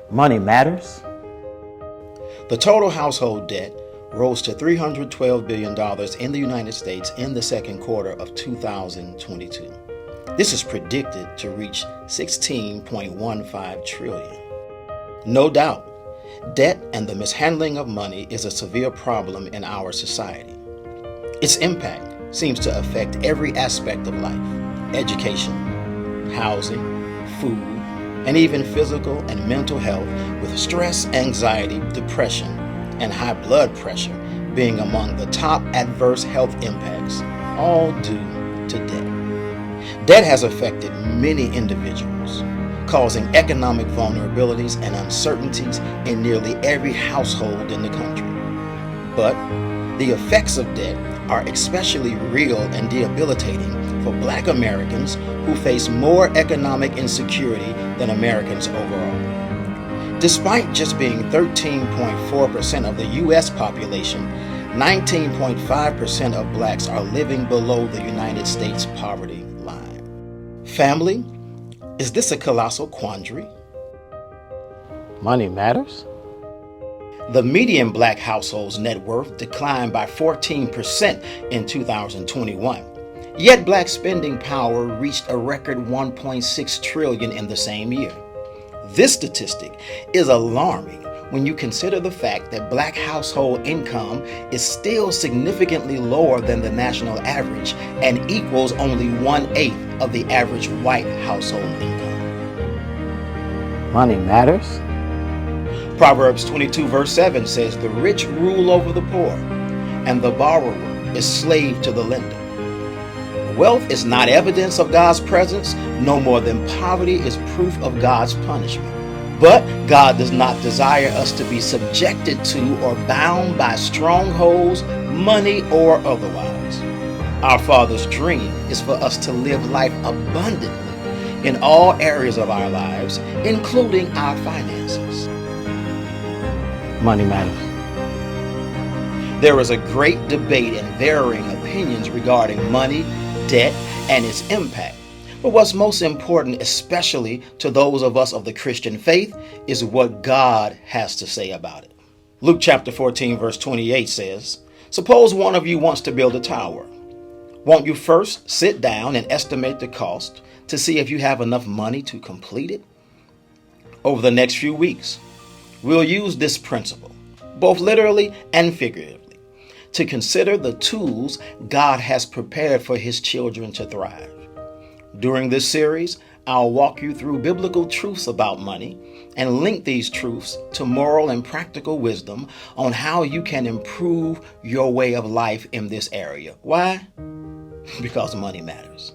Money matters. The total household debt rose to $312 billion in the United States in the second quarter of 2022. This is predicted to reach $16.15 trillion. No doubt, debt and the mishandling of money is a severe problem in our society. Its impact seems to affect every aspect of life: education, housing, food, and even physical and mental health, with stress, anxiety, depression, and high blood pressure being among the top adverse health impacts, all due to debt. Debt has affected many individuals, causing economic vulnerabilities and uncertainties in nearly every household in the country. But the effects of debt are especially real and debilitating for Black Americans, who face more economic insecurity than Americans overall. Despite just being 13.4% of the U.S. population, 19.5% of Blacks are living below the United States poverty line. Family, is this a colossal quandary? Money matters. The median Black household's net worth declined by 14% in 2021. Yet Black spending power reached a record $1.6 trillion in the same year. This statistic is alarming when you consider the fact that Black household income is still significantly lower than the national average and equals only 1/8 of the average white household income. Money matters. Proverbs 22 verse 7 says, "The rich rule over the poor, and the borrower is slave to the lender." Wealth is not evidence of God's presence, no more than poverty is proof of God's punishment. But God does not desire us to be subjected to or bound by strongholds, money, or otherwise. Our Father's dream is for us to live life abundantly in all areas of our lives, including our finances. Money matters. There is a great debate and varying opinions regarding money, debt, and its impact. But what's most important, especially to those of us of the Christian faith, is what God has to say about it. Luke chapter 14 verse 28 says, "Suppose one of you wants to build a tower. Won't you first sit down and estimate the cost to see if you have enough money to complete it?" Over the next few weeks, we'll use this principle, both literally and figuratively, to consider the tools God has prepared for His children to thrive. During this series, I'll walk you through biblical truths about money and link these truths to moral and practical wisdom on how you can improve your way of life in this area. Why? Because money matters.